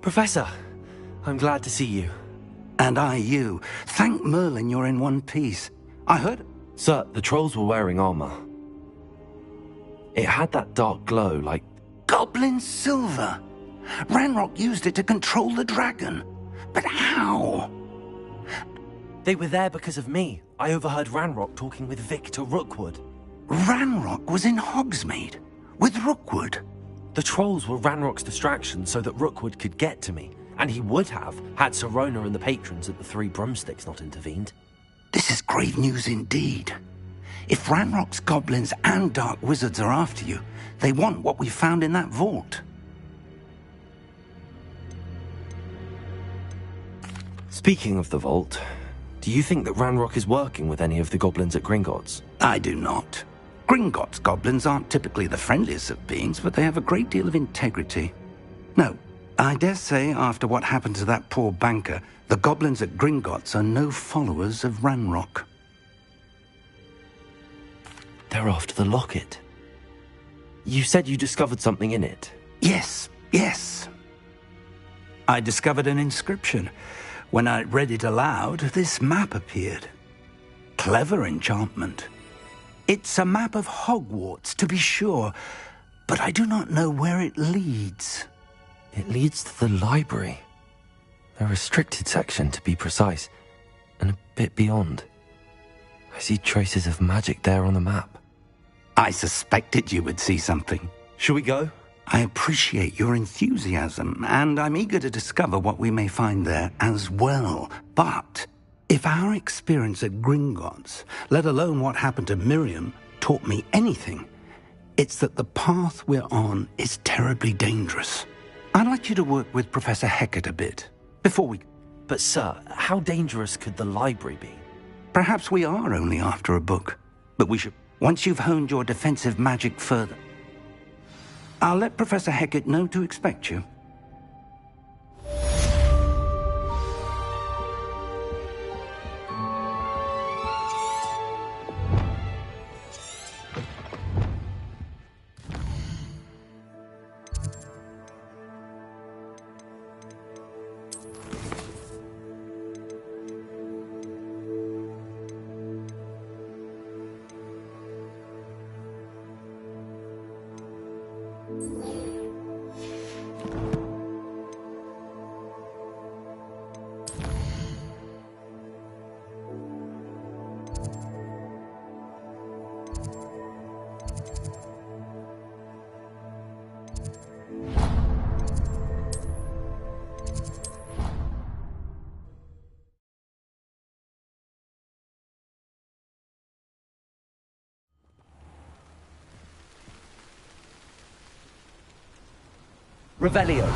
Professor, I'm glad to see you. And I you. Thank Merlin you're in one piece. I heard... Sir, the trolls were wearing armor. It had that dark glow like... Goblin silver! Ranrock used it to control the dragon. But how? They were there because of me. I overheard Ranrock talking with Victor Rookwood. Ranrock was in Hogsmeade? With Rookwood? The trolls were Ranrock's distraction so that Rookwood could get to me. And he would have, had Sirona and the patrons at the Three Broomsticks not intervened. This is grave news indeed. If Ranrock's goblins and dark wizards are after you, they want what we found in that vault. Speaking of the vault, do you think that Ranrock is working with any of the goblins at Gringotts? I do not. Gringotts goblins aren't typically the friendliest of beings, but they have a great deal of integrity. No, I dare say after what happened to that poor banker, the goblins at Gringotts are no followers of Ranrock. They're after the locket. You said you discovered something in it. Yes. I discovered an inscription. When I read it aloud, this map appeared. Clever enchantment. It's a map of Hogwarts, to be sure, but I do not know where it leads. It leads to the library. A restricted section, to be precise, and a bit beyond. I see traces of magic there on the map. I suspected you would see something. Shall we go? I appreciate your enthusiasm, and I'm eager to discover what we may find there as well. But if our experience at Gringotts, let alone what happened to Miriam, taught me anything, it's that the path we're on is terribly dangerous. I'd like you to work with Professor Hecat a bit, before we... But sir, how dangerous could the library be? Perhaps we are only after a book, but we should... Once you've honed your defensive magic further, I'll let Professor Hecat know to expect you. Revelio.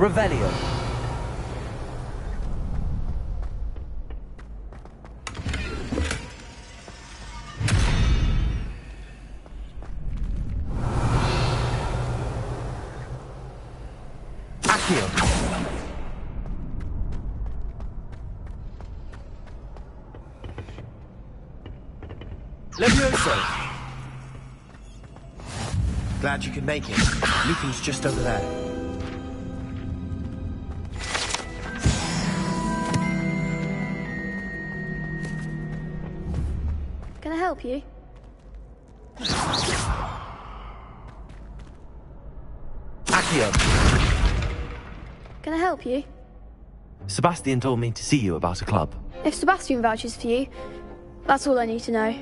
Revelio. Accio. Levioso! Glad you could make it. Meeting's just over there. Can I help you? Accio. Can I help you? Sebastian told me to see you about a club. If Sebastian vouches for you, that's all I need to know.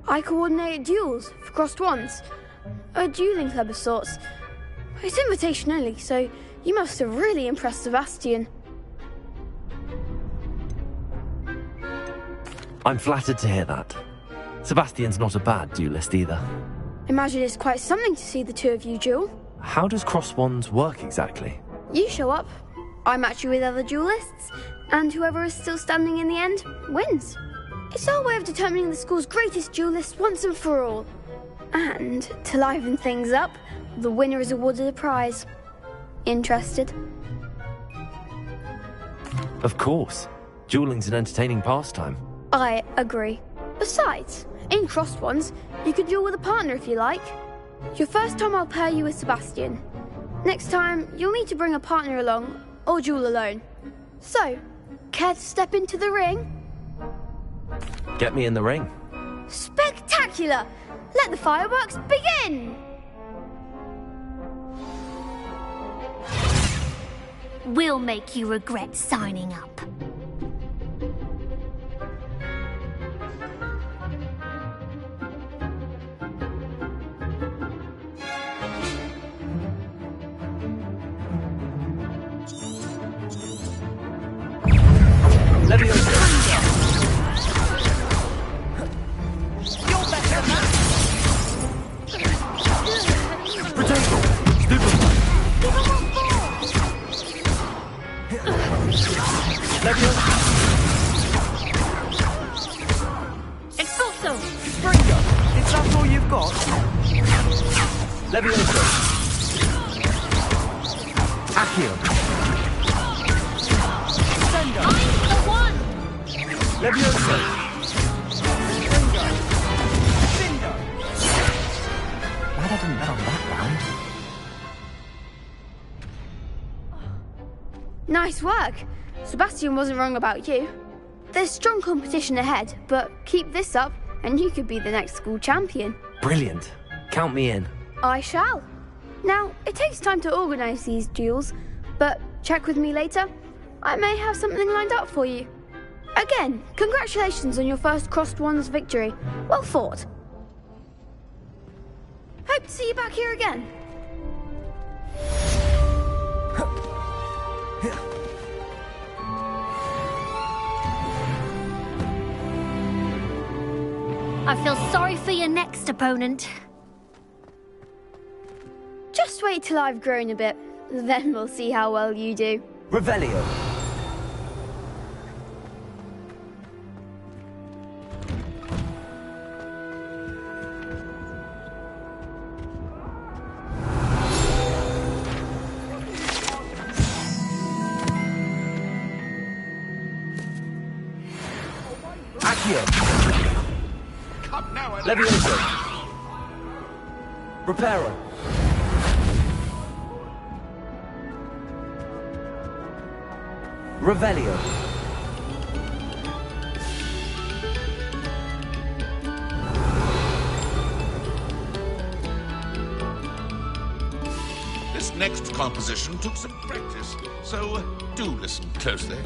I coordinate duels for crossed wands. A dueling club of sorts. It's invitation only, so you must have really impressed Sebastian. I'm flattered to hear that. Sebastian's not a bad duelist either. Imagine it's quite something to see the two of you duel. How does cross wands work exactly? You show up, I match you with other duelists, and whoever is still standing in the end wins. It's our way of determining the school's greatest duelist once and for all. And, to liven things up, the winner is awarded a prize. Interested? Of course. Dueling's an entertaining pastime. I agree. Besides, in crossed ones, you could duel with a partner if you like. Your first time I'll pair you with Sebastian. Next time, you'll need to bring a partner along, or duel alone. So, care to step into the ring? Get me in the ring. Spectacular! Let the fireworks begin! We'll make you regret signing up. Expulso! Springer! Is that all you've got? Levioso. Accio. Sender! I'm the one! Levioso! Springer! Cinder! Glad I didn't bet on that round. Nice work! Sebastian wasn't wrong about you. There's strong competition ahead, but keep this up and you could be the next school champion. Brilliant. Count me in. I shall. Now, it takes time to organise these duels, but check with me later. I may have something lined up for you. Again, congratulations on your first crossed wands victory. Well fought. Hope to see you back here again. I feel sorry for your next opponent. Just wait till I've grown a bit, then we'll see how well you do. Revelio. Accio. Levioso. Reparo. Revelio. This next composition took some practice, so do listen closely.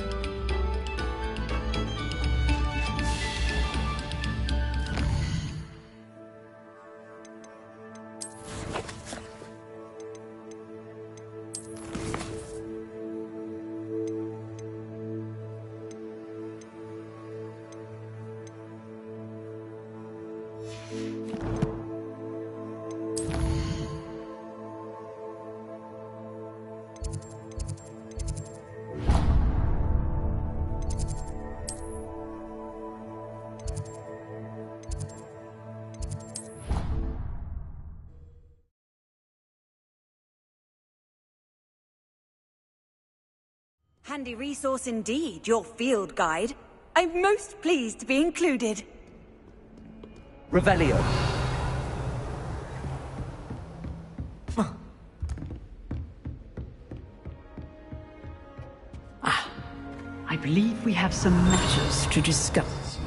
Handy resource indeed, your field guide. I'm most pleased to be included. Revelio. I believe we have some matters to discuss.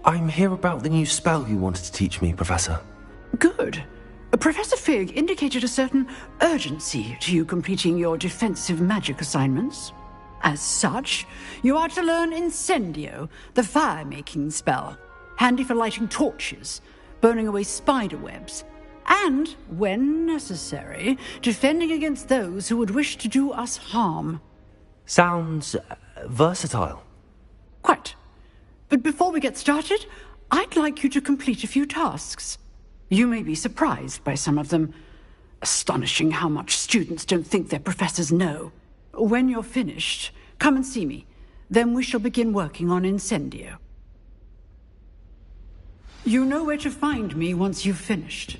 I'm here about the new spell you wanted to teach me, Professor. Good. Professor Fig indicated a certain urgency to you completing your defensive magic assignments. As such, you are to learn Incendio, the fire-making spell, handy for lighting torches, burning away spider webs, and, when necessary, defending against those who would wish to do us harm. Sounds versatile. Quite. But before we get started, I'd like you to complete a few tasks. You may be surprised by some of them. Astonishing how much students don't think their professors know. When you're finished, come and see me. Then we shall begin working on Incendio. You know where to find me once you've finished.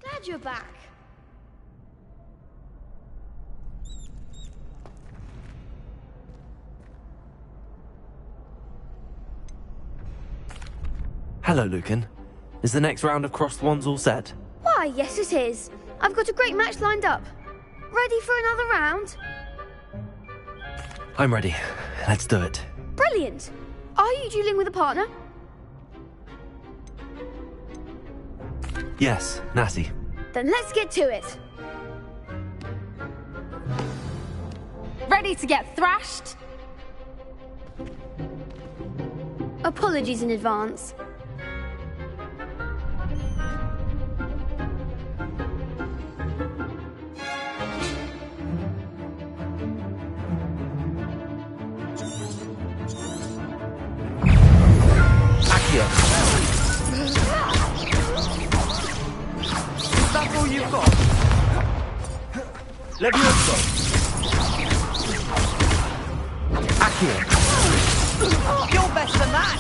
Glad you're back. Hello, Lucan. Is the next round of Crossed Wands all set? Why, yes it is. I've got a great match lined up. Ready for another round? I'm ready. Let's do it. Brilliant. Are you dueling with a partner? Yes, Natty. Then let's get to it. Ready to get thrashed? Apologies in advance. That's all you've got? Levioso! Accio. You're better than that!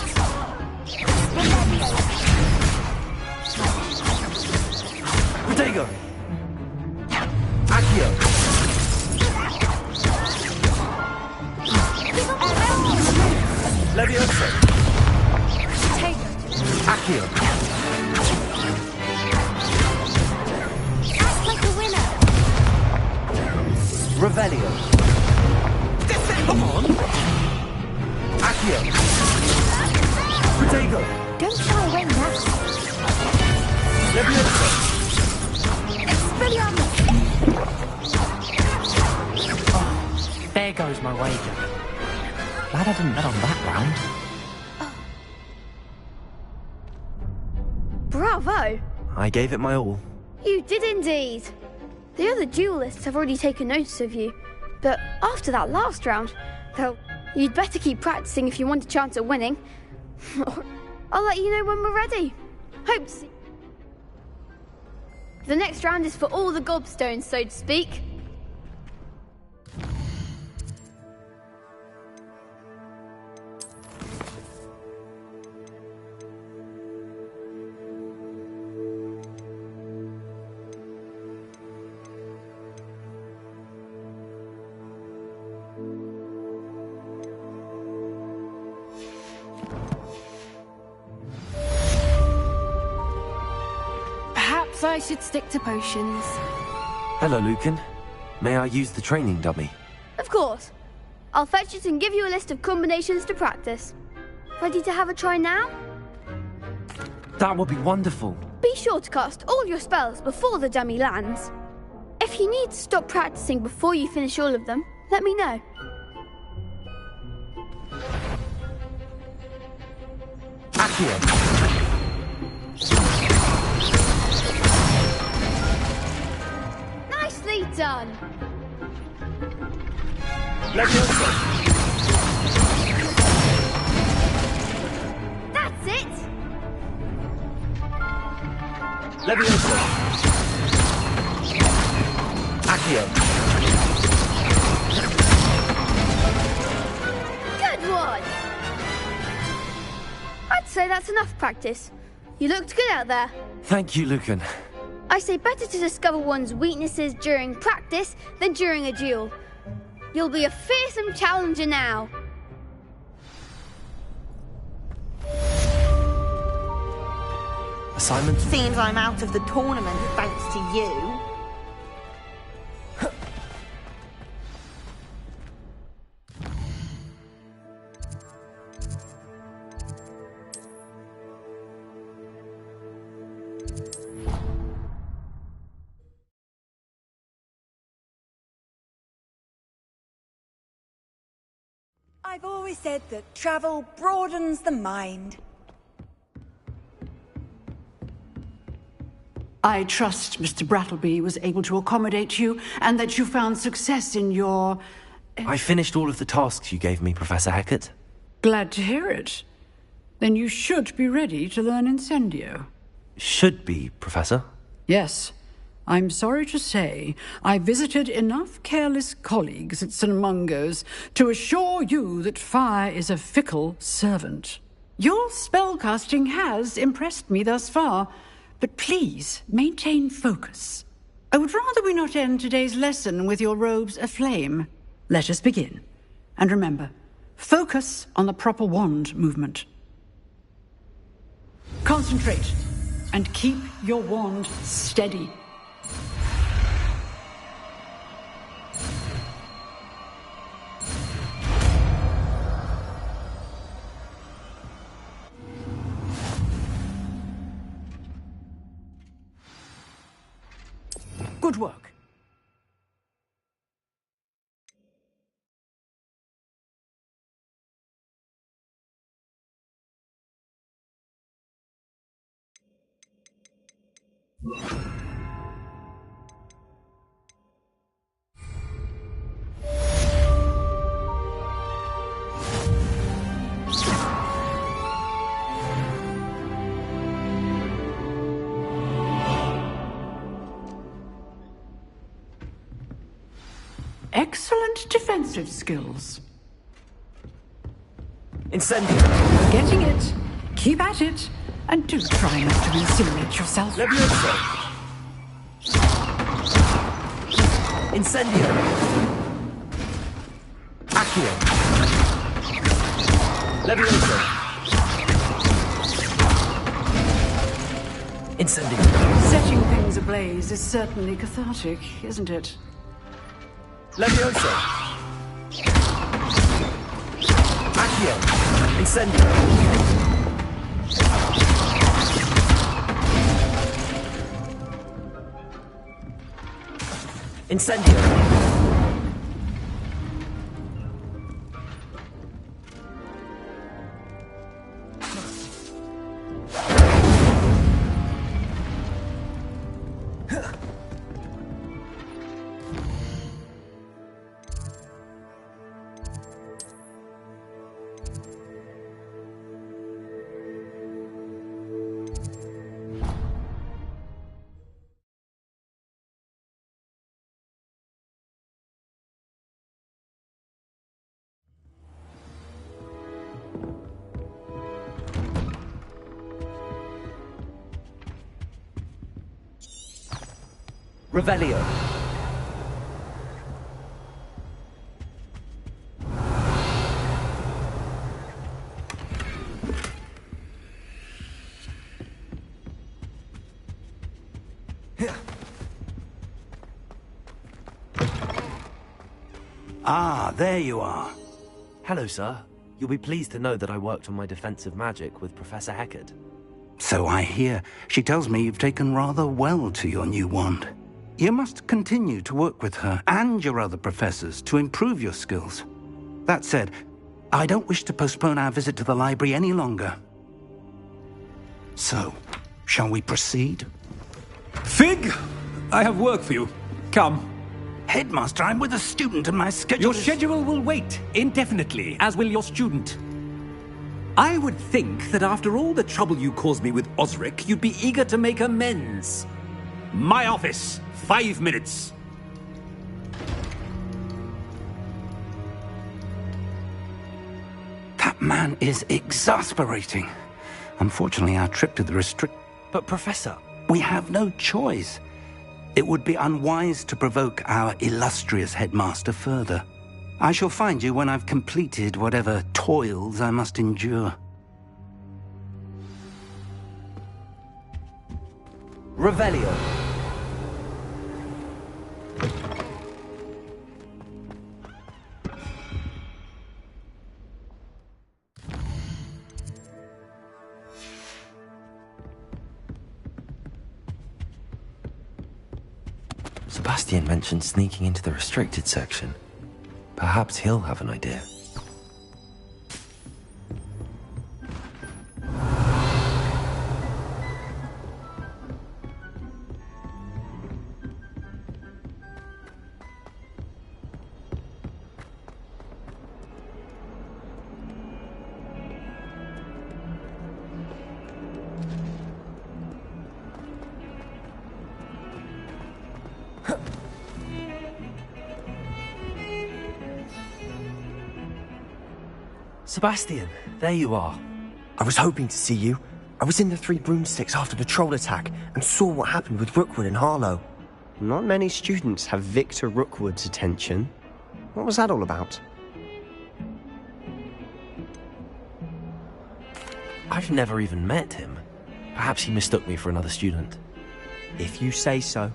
Protego. Accio. Levioso! Accio. Act like a winner. Revelio. Come on! Accio. Protego. Don't shy away now. Levioso! Expelliarmus. There goes my wager. Glad I didn't bet on that round. Bravo! I gave it my all. You did indeed. The other duelists have already taken notice of you, but after that last round, well, you'd better keep practicing if you want a chance at winning. I'll let you know when we're ready. Hope to see. The next round is for all the gobstones, so to speak. Perhaps I should stick to potions. Hello, Lucan. May I use the training dummy? Of course. I'll fetch it and give you a list of combinations to practice. Ready to have a try now? That would be wonderful. Be sure to cast all your spells before the dummy lands. If you need to stop practicing before you finish all of them, let me know. Accio. Nicely done. Leviosa. That's it. Leviosa. Accio. Good one. I'd say that's enough practice. You looked good out there. Thank you, Lucan. I say better to discover one's weaknesses during practice than during a duel. You'll be a fearsome challenger now. Assignment? Seems I'm out of the tournament thanks to you. I've always said that travel broadens the mind. I trust Mr. Brattleby was able to accommodate you and that you found success in your... I finished all of the tasks you gave me, Professor Hecat. Glad to hear it. Then you should be ready to learn Incendio. Should be, Professor. Yes. I'm sorry to say, I visited enough careless colleagues at St. Mungo's to assure you that fire is a fickle servant. Your spellcasting has impressed me thus far, but please maintain focus. I would rather we not end today's lesson with your robes aflame. Let us begin. And remember, focus on the proper wand movement. Concentrate, and keep your wand steady. Good work. Excellent defensive skills. Incendio. Getting it. Keep at it. And do try not to incinerate yourself. Leviosa. Incendio. Accio. Leviosa. Incendio. Setting things ablaze is certainly cathartic, isn't it? Leviosa. Accio. Incendio. Incendio. Revelio. Ah, there you are. Hello, sir. You'll be pleased to know that I worked on my defensive magic with Professor Hecat. So I hear. She tells me you've taken rather well to your new wand. You must continue to work with her and your other professors to improve your skills. That said, I don't wish to postpone our visit to the library any longer. So, shall we proceed? Fig! I have work for you. Come. Headmaster, I'm with a student and my schedule Your schedule will wait indefinitely, as will your student. I would think that after all the trouble you caused me with Osric, you'd be eager to make amends. My office, 5 minutes. That man is exasperating. Unfortunately, our trip to the But Professor... We have no choice. It would be unwise to provoke our illustrious headmaster further. I shall find you when I've completed whatever toils I must endure. Revelio. Sebastian mentioned sneaking into the restricted section. Perhaps he'll have an idea. Sebastian, there you are. I was hoping to see you. I was in the Three Broomsticks after the troll attack and saw what happened with Rookwood and Harlow. Not many students have Victor Rookwood's attention. What was that all about? I've never even met him. Perhaps he mistook me for another student. If you say so.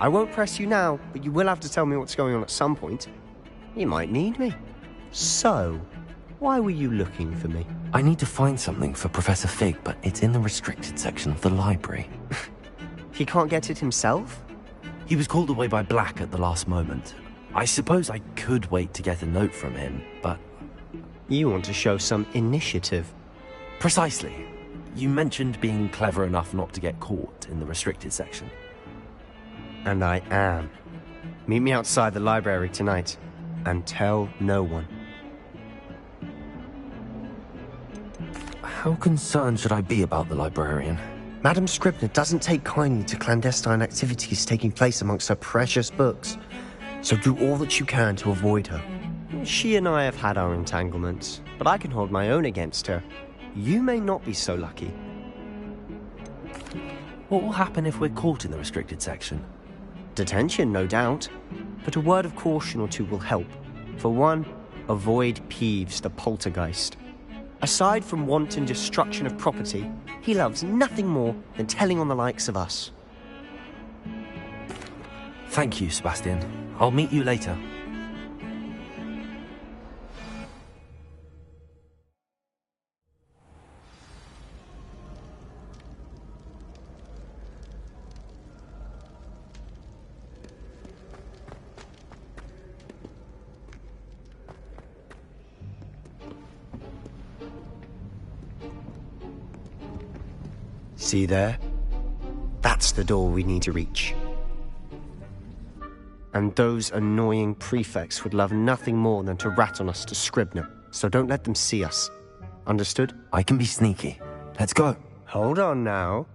I won't press you now, but you will have to tell me what's going on at some point. You might need me. So, why were you looking for me? I need to find something for Professor Fig, but it's in the restricted section of the library. He can't get it himself? He was called away by Black at the last moment. I suppose I could wait to get a note from him, but... You want to show some initiative. Precisely. You mentioned being clever enough not to get caught in the restricted section. And I am. Meet me outside the library tonight, and tell no one. How concerned should I be about the librarian? Madam Scribner doesn't take kindly to clandestine activities taking place amongst her precious books, so do all that you can to avoid her. She and I have had our entanglements, but I can hold my own against her. You may not be so lucky. What will happen if we're caught in the restricted section? Detention, no doubt, but a word of caution or two will help. For one, avoid Peeves the poltergeist. Aside from wanton destruction of property, he loves nothing more than telling on the likes of us. Thank you, Sebastian. I'll meet you later. See there? That's the door we need to reach. And those annoying prefects would love nothing more than to rat on us to Scribner, so don't let them see us. Understood? I can be sneaky. Let's go. Hold on now.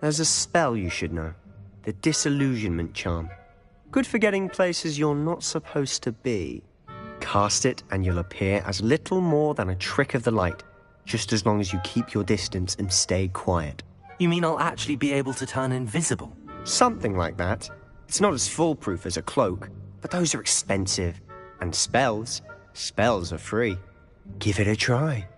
There's a spell you should know. The Disillusionment Charm. Good for getting places you're not supposed to be. Cast it and you'll appear as little more than a trick of the light, just as long as you keep your distance and stay quiet. You mean I'll actually be able to turn invisible? Something like that. It's not as foolproof as a cloak, but those are expensive. And spells are free. Give it a try.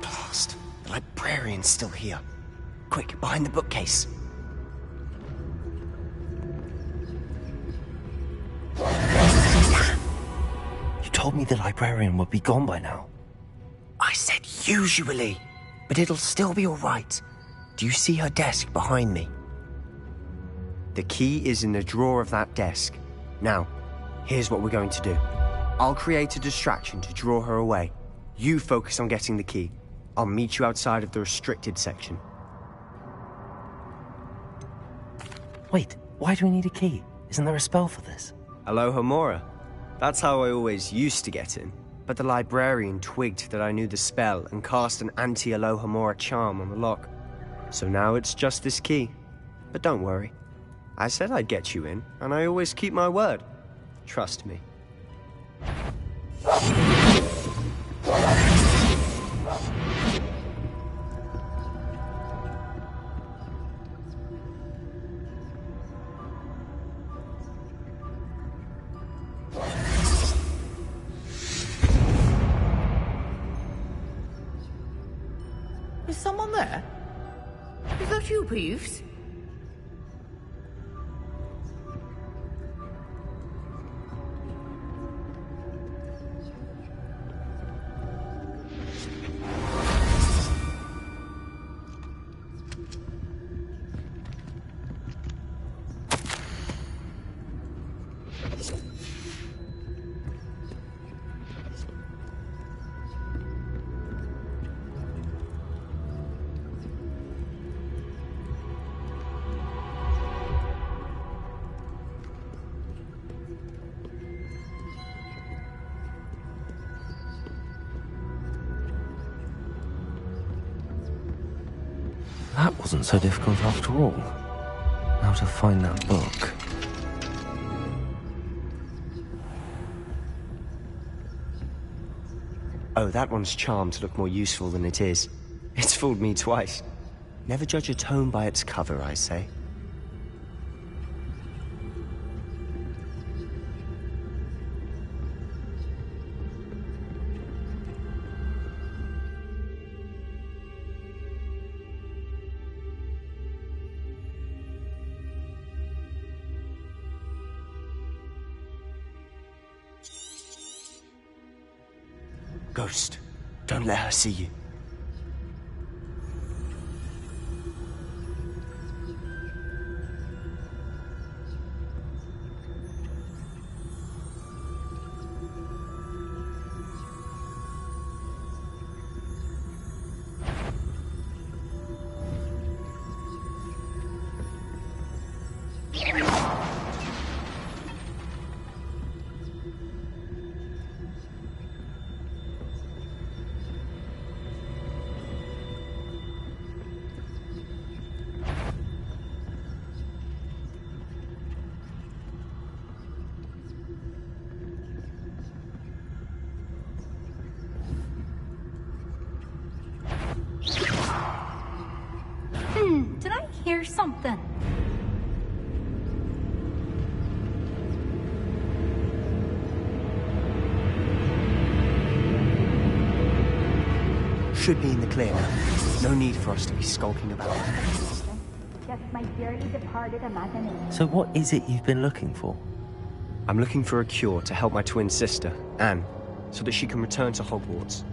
Blast. The librarian's still here. Quick, behind the bookcase. You told me the librarian would be gone by now. I said usually, but it'll still be all right. Do you see her desk behind me? The key is in the drawer of that desk. Now, here's what we're going to do. I'll create a distraction to draw her away. You focus on getting the key. I'll meet you outside of the restricted section. Wait, why do we need a key? Isn't there a spell for this? Alohomora. That's how I always used to get in. But the librarian twigged that I knew the spell and cast an anti-Alohomora charm on the lock. So now it's just this key. But don't worry. I said I'd get you in, and I always keep my word. Trust me. Is someone there? Is that you, Peeves? That wasn't so difficult after all. Now to find that book. Oh, that one's charmed to look more useful than it is. It's fooled me twice. Never judge a tome by its cover, I say. Ghost, don't let her see you. Did I hear something? Should be in the clear now. No need for us to be skulking about. Just my dearly departed imagination. So what is it you've been looking for? I'm looking for a cure to help my twin sister, Anne, so that she can return to Hogwarts.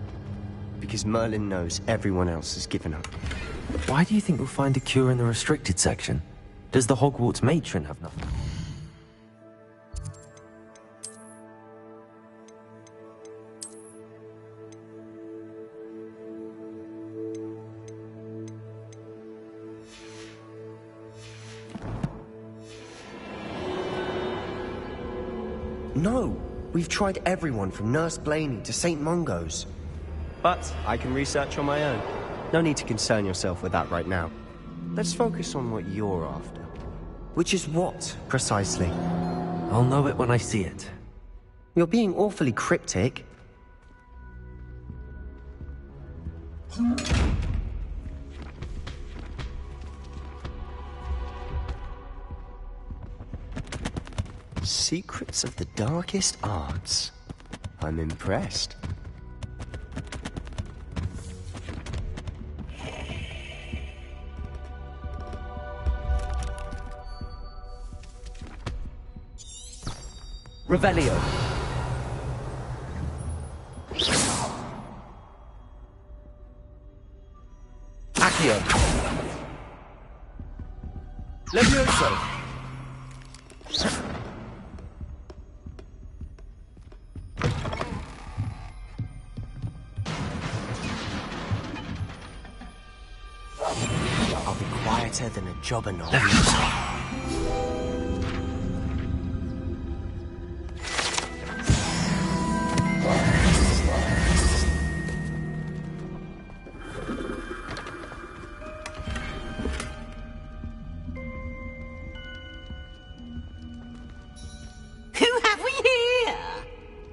Because Merlin knows everyone else has given up. Why do you think we'll find a cure in the restricted section? Does the Hogwarts matron have nothing? No! We've tried everyone from Nurse Blaney to St. Mungo's. But I can research on my own. No need to concern yourself with that right now. Let's focus on what you're after. Which is what, precisely? I'll know it when I see it. You're being awfully cryptic. Secrets of the darkest arts. I'm impressed. Revelio. Accio. Levioso. I'll be quieter than a jobberknoll. Who have we here?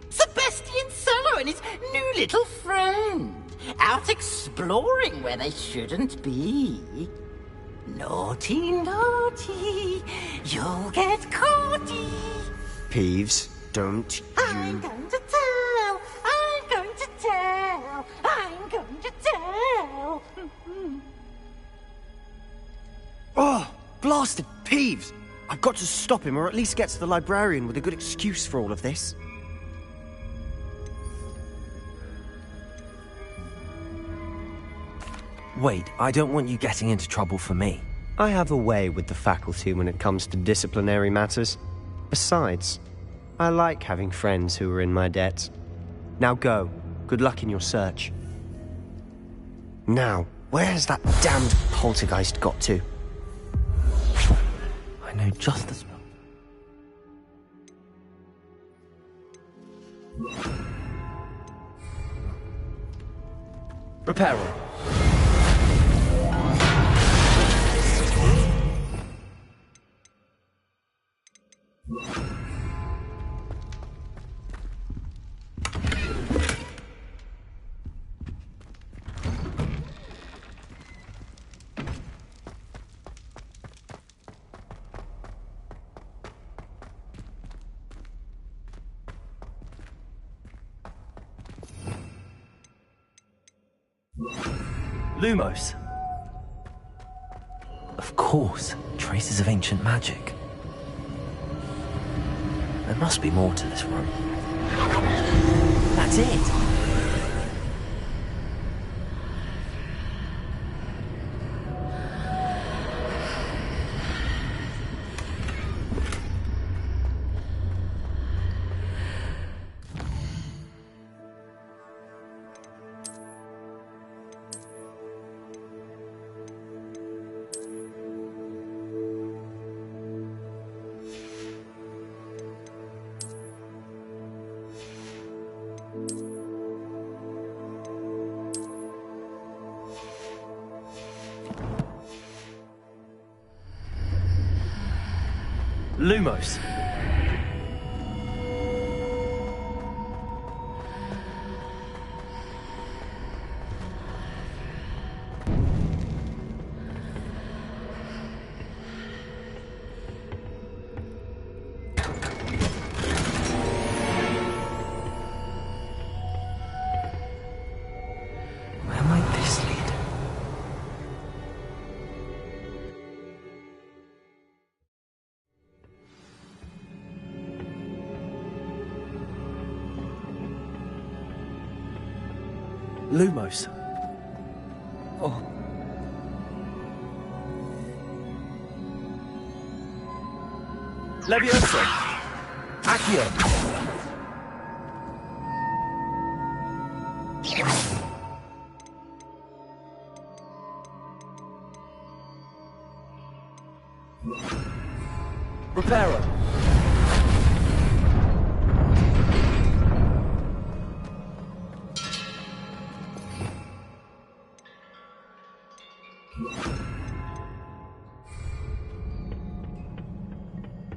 Sebastian Solo and his new little friend. Out exploring where they shouldn't be. Naughty, naughty, you'll get caughty. Peeves, don't you... I'm going to tell, I'm going to tell, I'm going to tell. Oh, blasted Peeves! I've got to stop him, or at least get to the librarian with a good excuse for all of this. Wait, I don't want you getting into trouble for me. I have a way with the faculty when it comes to disciplinary matters. Besides, I like having friends who are in my debt. Now go. Good luck in your search. Now, where has that damned poltergeist got to? I know just the spell. Reparo. Lumos. Of course, traces of ancient magic. There must be more to this room. That's it! Lumos. Where might this lead? Lumos. Oh. Levioso. Accio. Reparo.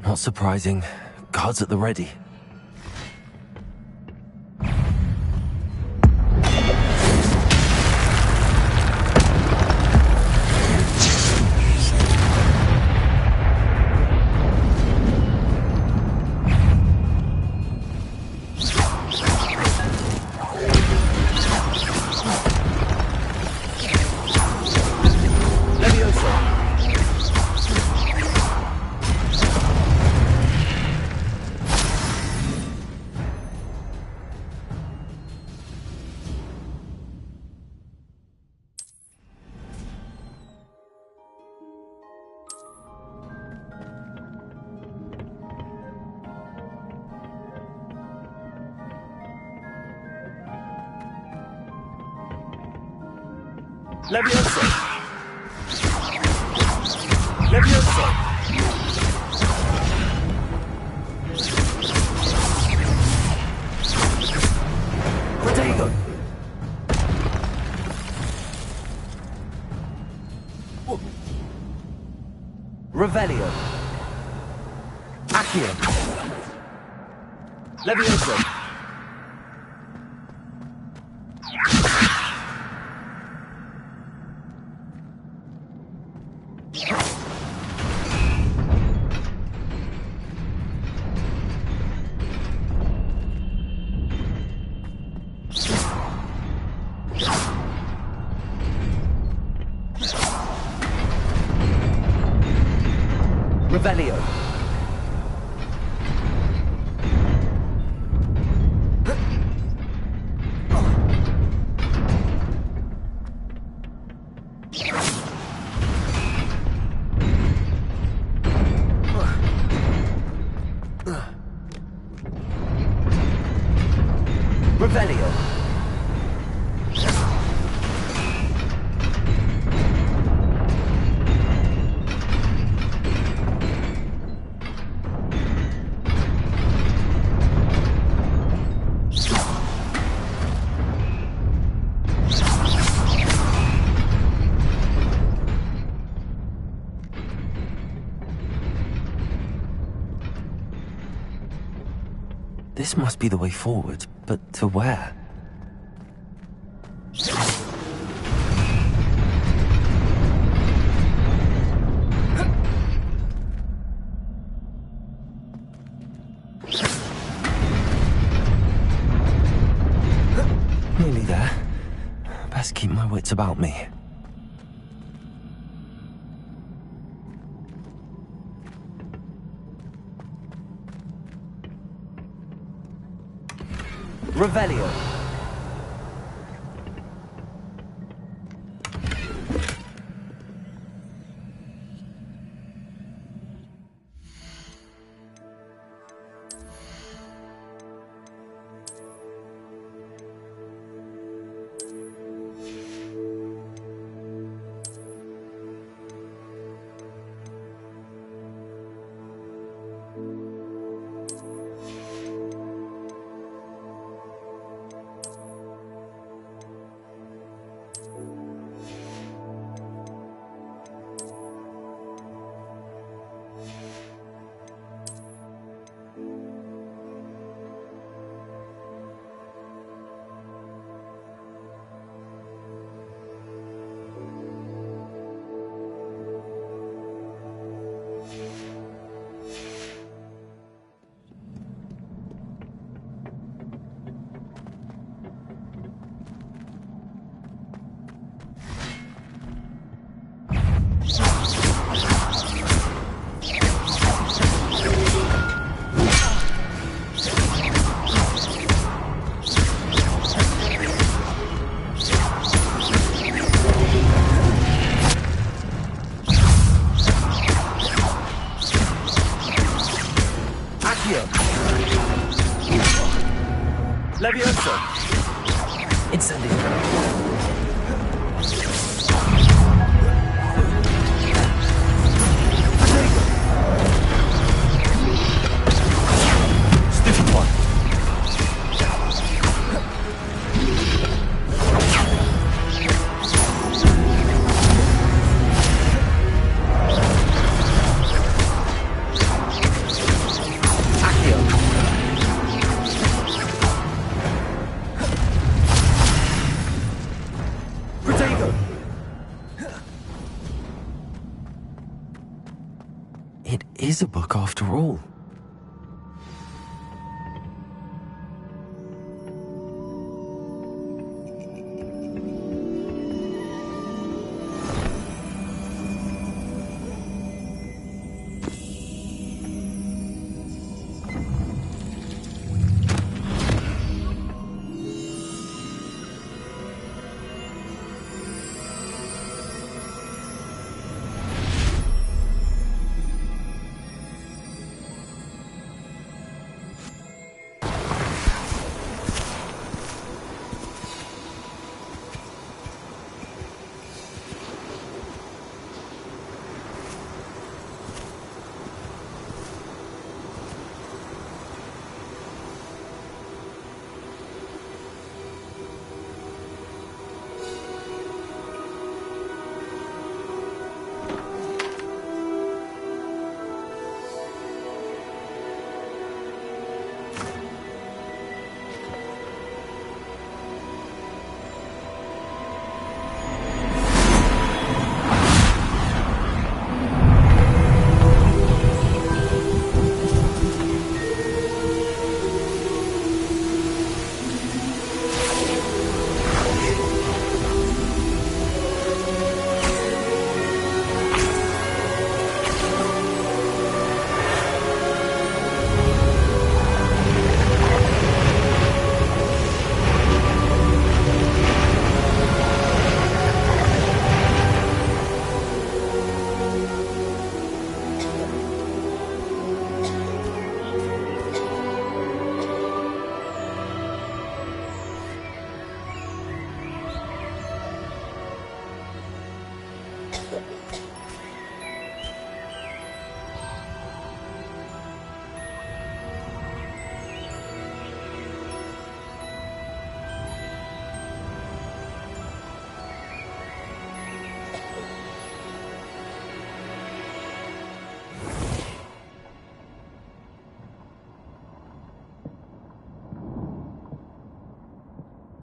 Not surprising. Guards at the ready. Levioso! Levioso! Protego! Revelio! Accio! Levioso! Revelio. Revelio. This must be the way forward, but to where? Nearly there. Best keep my wits about me. Revelio. Levioso! Incendio! Stiffy one! It is a book after all.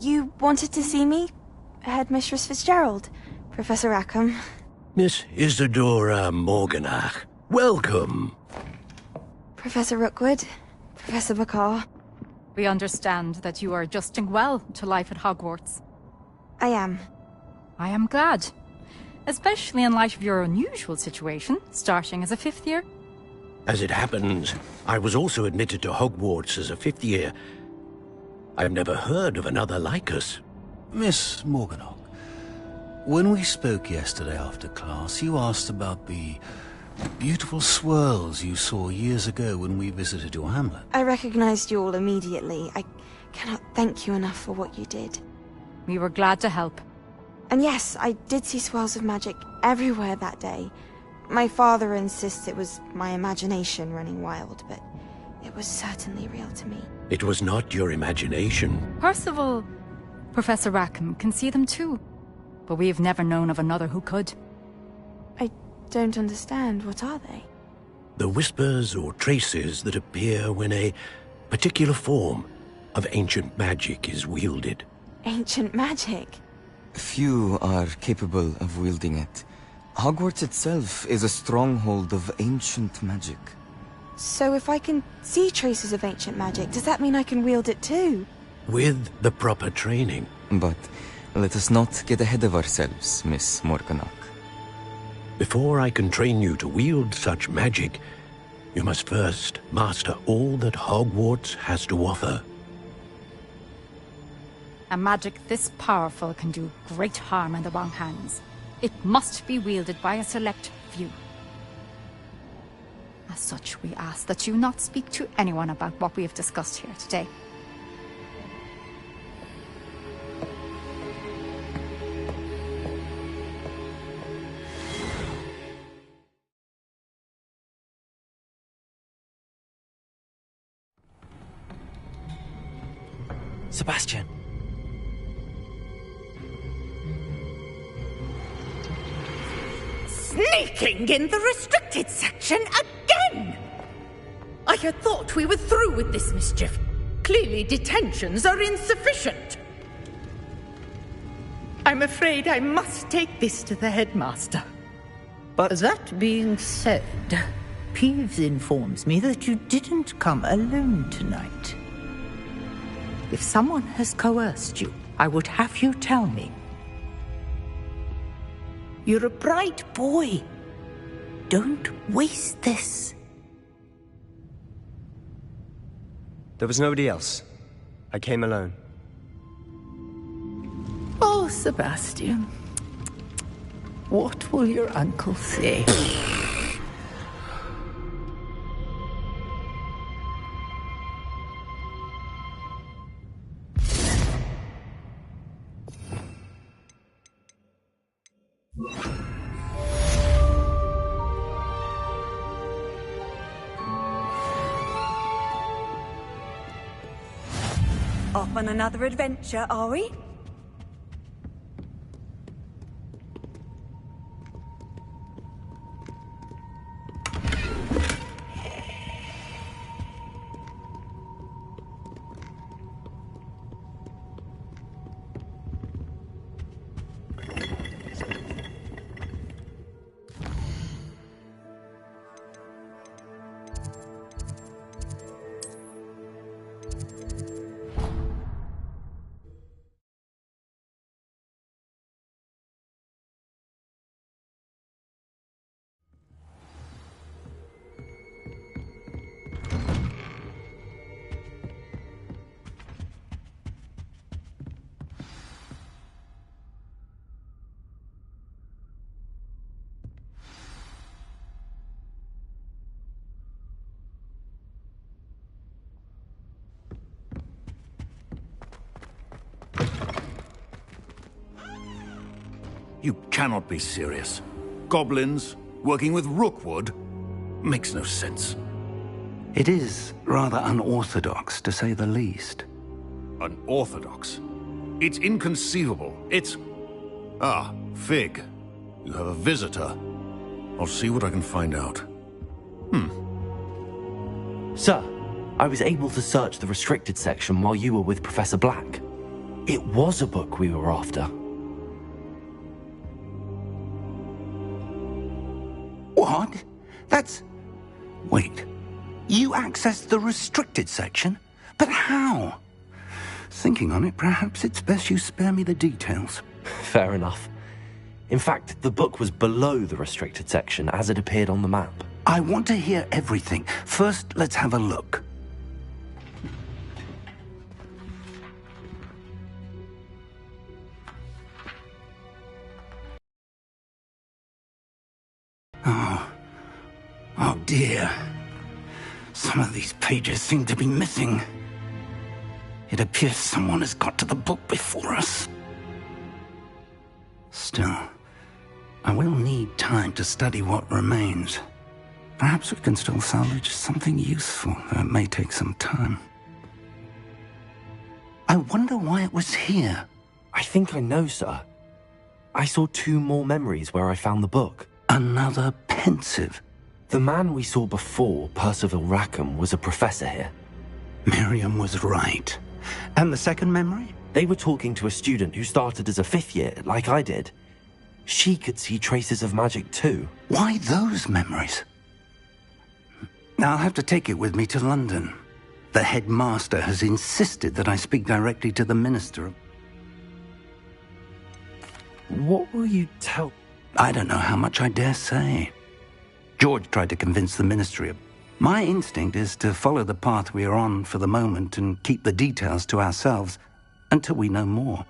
You wanted to see me? Headmistress Fitzgerald, Professor Rackham. Miss Isadora Morganach, welcome. Professor Rookwood, Professor Bakar. We understand that you are adjusting well to life at Hogwarts. I am. I am glad. Especially in light of your unusual situation, starting as a 5th year. As it happens, I was also admitted to Hogwarts as a 5th year. I've never heard of another like us. Miss Morganach, when we spoke yesterday after class, you asked about the beautiful swirls you saw years ago when we visited your hamlet. I recognized you all immediately. I cannot thank you enough for what you did. We were glad to help. And yes, I did see swirls of magic everywhere that day. My father insists it was my imagination running wild, but it was certainly real to me. It was not your imagination. Percival, Professor Rackham can see them too. But we have never known of another who could. I don't understand. What are they? The whispers or traces that appear when a particular form of ancient magic is wielded. Ancient magic? Few are capable of wielding it. Hogwarts itself is a stronghold of ancient magic. So if I can see traces of ancient magic, does that mean I can wield it too? With the proper training. But let us not get ahead of ourselves, Miss Morganach. Before I can train you to wield such magic, you must first master all that Hogwarts has to offer. A magic this powerful can do great harm in the wrong hands. It must be wielded by a select few. As such, we ask that you not speak to anyone about what we have discussed here today. Sebastian. Sneaking in the restricted section again! I had thought we were through with this mischief. Clearly detentions are insufficient. I'm afraid I must take this to the headmaster. But that being said, Peeves informs me that you didn't come alone tonight. If someone has coerced you, I would have you tell me. You're a bright boy. Don't waste this. There was nobody else. I came alone. Oh, Sebastian. What will your uncle say? Off on another adventure, are we? You cannot be serious. Goblins working with Rookwood makes no sense. It is rather unorthodox, to say the least. Unorthodox? It's inconceivable. It's... Ah, Fig. You have a visitor. I'll see what I can find out. Sir, I was able to search the restricted section while you were with Professor Black. It was a book we were after. What? That's... Wait. You accessed the restricted section? But how? Thinking on it, perhaps it's best you spare me the details. Fair enough. In fact, the book was below the restricted section as it appeared on the map. I want to hear everything. First, let's have a look. Oh dear. Some of these pages seem to be missing. It appears someone has got to the book before us. Still, I will need time to study what remains. Perhaps we can still salvage something useful, though it may take some time. I wonder why it was here. I think I know, sir. I saw 2 more memories where I found the book. Another pensive. The man we saw before, Percival Rackham, was a professor here. Miriam was right. And the second memory? They were talking to a student who started as a 5th year, like I did. She could see traces of magic too. Why those memories? Now I'll have to take it with me to London. The headmaster has insisted that I speak directly to the minister. What will you tell? I don't know how much I dare say. George tried to convince the ministry. My instinct is to follow the path we are on for the moment and keep the details to ourselves until we know more.